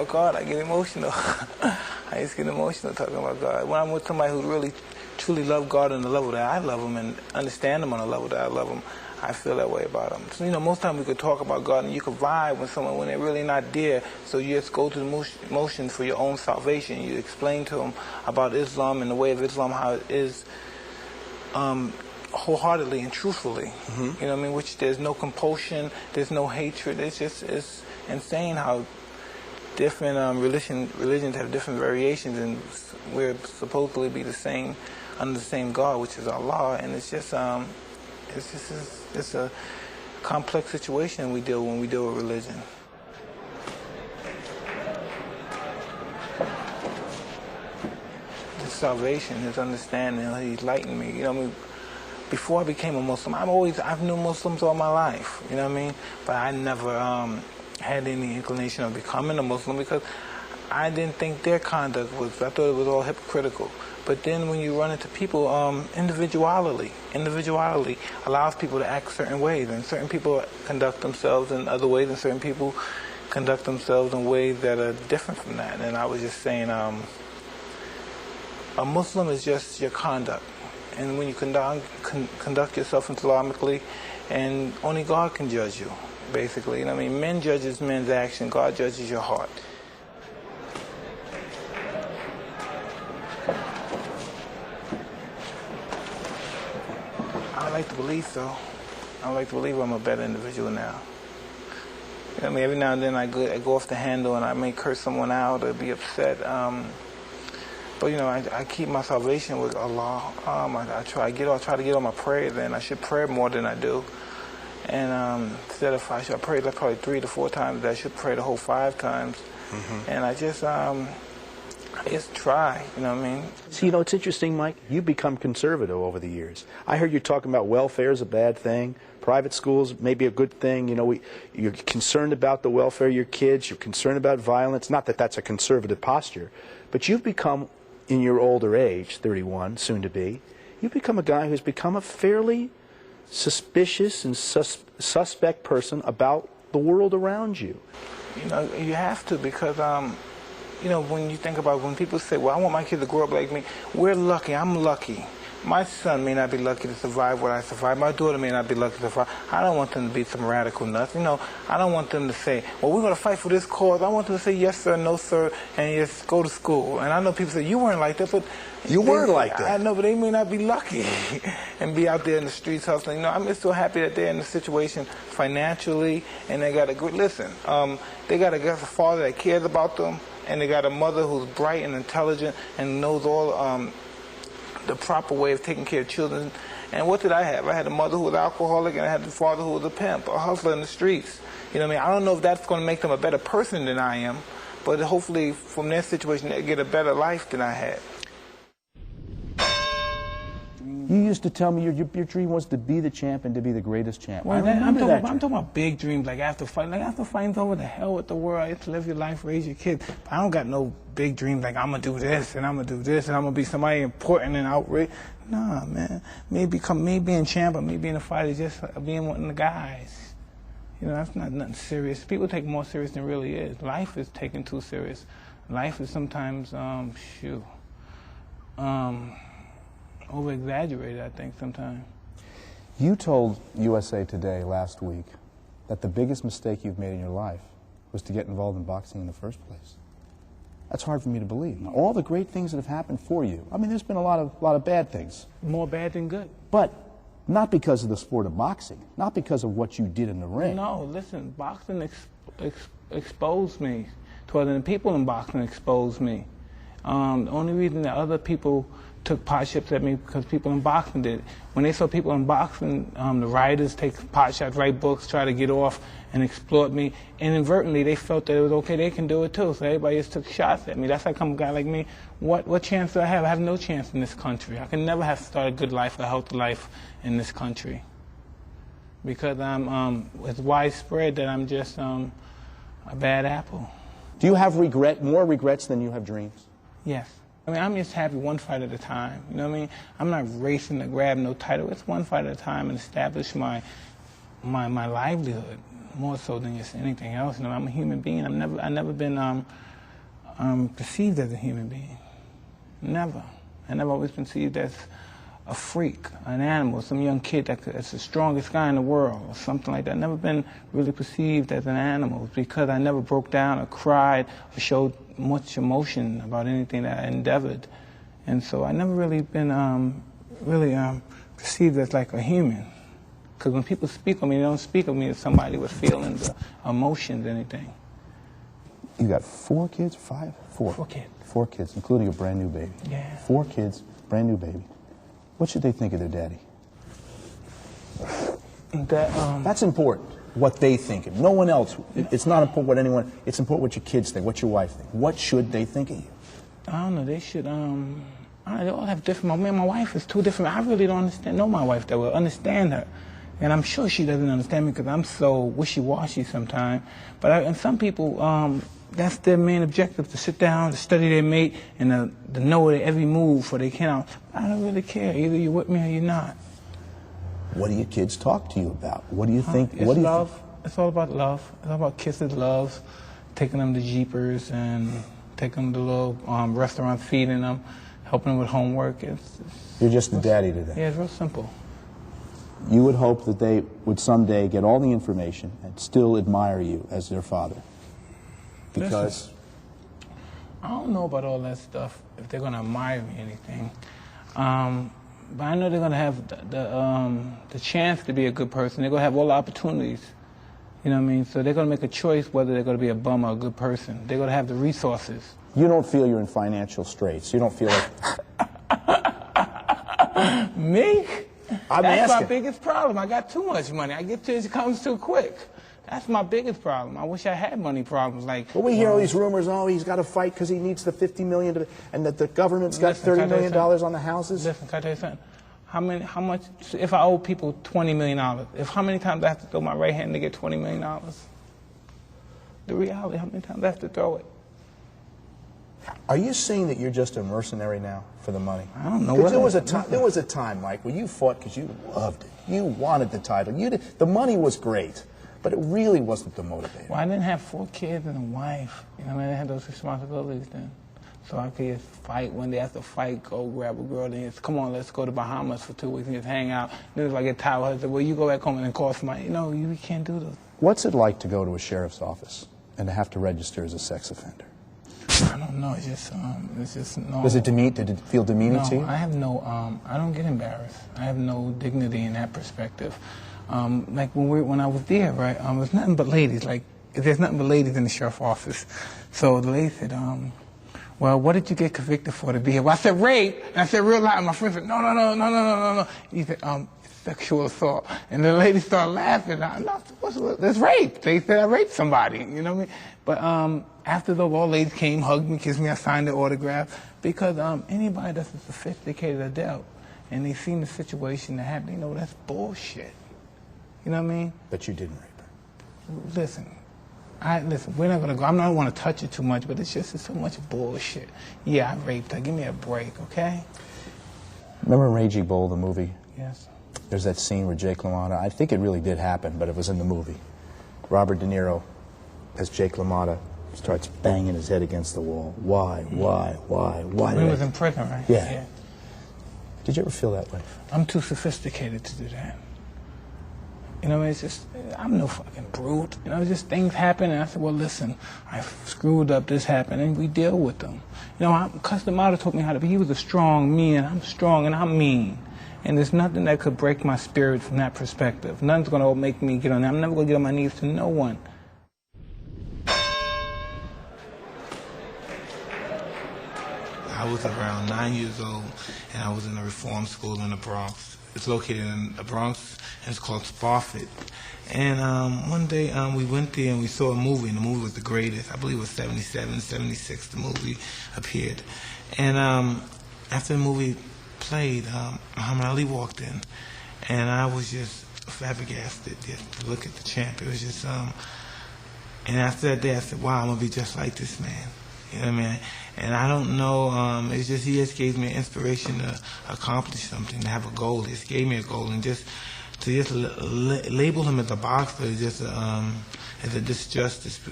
about God, I get emotional. I just get emotional talking about God. When I'm with somebody who really, truly loves God on the level that I love him and understand him on the level that I love him, I feel that way about him. So, most times we could talk about God and you could vibe with someone when they're really not there. So you just go through the motions for your own salvation. You explain to them about Islam and the way of Islam, how it is wholeheartedly and truthfully. Mm-hmm. Which there's no compulsion, there's no hatred. It's insane how different religions have different variations, and we're supposedly be the same under the same God, which is Allah. And it's a complex situation when we deal with religion. His salvation, his understanding, he enlightened me. Before I became a Muslim, I've known Muslims all my life. But I never had any inclination of becoming a Muslim because I didn't think their conduct was. I thought it was all hypocritical. But then when you run into people, individuality allows people to act certain ways, and certain people conduct themselves in other ways, and certain people conduct themselves in ways that are different from that. And I was just saying, a Muslim is just your conduct, and when you conduct yourself Islamically, and only God can judge you, basically. Men judges men's action, God judges your heart. I like to believe so. I like to believe I'm a better individual now. Every now and then I go off the handle and I may curse someone out or be upset. But I keep my salvation with Allah. I try to get on my prayers, and I should pray more than I do. And instead of I pray like probably 3 to 4 times, I should pray the whole 5 times. Mm-hmm. And I just try, See, it's interesting, Mike. You've become conservative over the years. I heard you talking about welfare is a bad thing. Private schools may be a good thing. You're concerned about the welfare of your kids. You're concerned about violence. Not that that's a conservative posture. But you've become, in your older age, 31, soon to be, you've become a guy who's become a fairly suspicious and suspect person about the world around you. You have to, because when you think about when people say, well, I want my kid to grow up like me, we're lucky. I'm lucky. My son may not be lucky to survive what I survived. My daughter may not be lucky to survive. I don't want them to be some radical nuts. I don't want them to say, well, we're going to fight for this cause. I want them to say yes, sir, no, sir, and just go to school. And I know people say, you weren't like that, but... You weren't like that. I know, but they may not be lucky and be out there in the streets hustling. I'm just so happy that they're in the situation financially, and they got a good... Listen, they got a father that cares about them, and they got a mother who's bright and intelligent and knows all the proper way of taking care of children. And what did I have? I had a mother who was alcoholic, and I had the father who was a pimp, a hustler in the streets. I don't know if that's going to make them a better person than I am, but hopefully from their situation they get a better life than I had. You used to tell me your dream was to be the champ and to be the greatest champ. Well, I'm talking about big dreams, like after fighting's over, the hell with the world. You have to live your life, raise your kids. But I don't got no big dreams like I'm going to do this and I'm going to do this and I'm going to be somebody important and outraged. Nah, man. Me being champ or me being a fighter is just being one of the guys. That's not nothing serious. People take it more serious than it really is. Life is taken too serious. Life is sometimes, over-exaggerated, I think, sometimes. You told USA Today last week that the biggest mistake you've made in your life was to get involved in boxing in the first place. That's hard for me to believe. Now, all the great things that have happened for you, there's been a lot of bad things. More bad than good. But not because of the sport of boxing, not because of what you did in the ring. No, listen, boxing exposed me. The people in boxing exposed me. The only reason that other people took pot shots at me because people in boxing did it. When they saw people in boxing, the writers take pot shots, write books, try to get off and exploit me. And inadvertently, they felt that it was okay, they can do it too. So everybody just took shots at me. That's like a guy like me. What chance do I have? I have no chance in this country. I can never have started a good life, a healthy life in this country. Because it's widespread that I'm just a bad apple. Do you have more regrets than you have dreams? Yes. I'm just happy one fight at a time. I'm not racing to grab no title. It's one fight at a time and establish my livelihood. more so than just anything else. You know, I'm a human being. I've never been perceived as a human being. Never. And I've always been perceived as a freak, an animal, some young kid that's the strongest guy in the world, or something like that. I've never been really perceived as an animal because I never broke down or cried or showed much emotion about anything that I endeavored. And so I never really been perceived as like a human. Because when people speak of me, they don't speak of me as somebody with feelings or emotions, anything. You got 4 kids, 5? 4. 4 kids. 4 kids, including a brand new baby. Yeah. 4 kids, brand new baby. What should they think of their daddy? That's important, what they think of. No one else. It's not important what anyone, it's important what your kids think, what your wife think. What should they think of you? I don't know, they should, they all have different, me and my wife is 2 different, I really don't know my wife that well, understand her. And I'm sure she doesn't understand me because I'm so wishy-washy sometimes. But and some people, that's their main objective, to sit down, to study their mate, and to know their every move for they can. I don't really care. Either you're with me or you're not. What do your kids talk to you about? What do you think? It's love. It's all about love. It's all about kisses, loves, taking them to Jeepers and taking them to little restaurants, feeding them, helping them with homework. You're just the daddy to them. Yeah, it's real simple. You would hope that they would someday get all the information and still admire you as their father. Because? Listen, I don't know about all that stuff, if they're going to admire me or anything. But I know they're going to have the chance to be a good person. They're going to have all the opportunities. You know what I mean? So they're going to make a choice whether they're going to be a bum or a good person. They're going to have the resources. You don't feel you're in financial straits. You don't feel like... Me? I'm That's asking. my biggest problem. I got too much money. I get to it comes too quick. That's my biggest problem. I wish I had money problems like... But we hear all these rumors, oh, he's got to fight because he needs the $50 million, and that the government's got $30 million on the houses. Listen, can I tell you something? How much, if I owe people $20 million, how many times I have to throw my right hand to get $20 million? The reality, how many times I have to throw it? Are you saying that you're just a mercenary now for the money? I don't know. There was a time, Mike, when you fought because you loved it. You wanted the title. The money was great, but it really wasn't the motivator. Well, I didn't have 4 kids and a wife. You know, I didn't have those responsibilities then. So I could just fight when they have to fight, go grab a girl, then just, come on, let's go to Bahamas for 2 weeks and just hang out. Then if I get tired, I say, well, you go back home and then call somebody. You know, you can't do those. What's it like to go to a sheriff's office and to have to register as a sex offender? I don't know. It's just no. Did it feel demeaning to you? I have no. I don't get embarrassed. I have no dignity in that perspective. Like when I was there, right? There's nothing but ladies. Like there's nothing but ladies in the sheriff's office. So the lady said, well, what did you get convicted for to be here? Well, I said rape, and I said real loud. And my friend said, no. He said, sexual assault. And the lady started laughing. That's rape. They said I raped somebody. You know what I mean? But after the all ladies came, hugged me, kissed me, I signed the autograph. Because anybody that's a sophisticated adult and they seen the situation that happened, you know, that's bullshit. You know what I mean? But you didn't rape her. Listen, we're not going to go. I don't want to touch it too much, but it's so much bullshit. Yeah, I raped her. Give me a break, okay? Remember Raging Bull, the movie? Yes. There's that scene where Jake LaMotta, I think it really did happen, but it was in the movie. Robert De Niro, as Jake LaMotta, starts banging his head against the wall. Why? When he was in prison, right? Yeah. Did you ever feel that way? I'm too sophisticated to do that. You know, it's just, I'm no fucking brute. You know, just things happen, and I said, well, listen, I screwed up, this happened, and we deal with them. You know, Customato taught me how to be. He was a strong man. I'm strong, and I'm mean. And there's nothing that could break my spirit from that perspective. Nothing's going to make me get on there. I'm never going to get on my knees to no one. I was around 9 years old, and I was in a reform school in the Bronx. It's located in the Bronx, and it's called Spofford. And one day we went there and we saw a movie, and the movie was the greatest. I believe it was 77, 76, the movie appeared. And after the movie played, Muhammad Ali walked in, and I was just flabbergasted just to look at the champ. It was just, and after that day I said, wow, I'm going to be just like this man. You know what I mean? And I don't know, it's just, he just gave me an inspiration to accomplish something, to have a goal. He just gave me a goal, and just to just label him as a boxer is just as a disjustice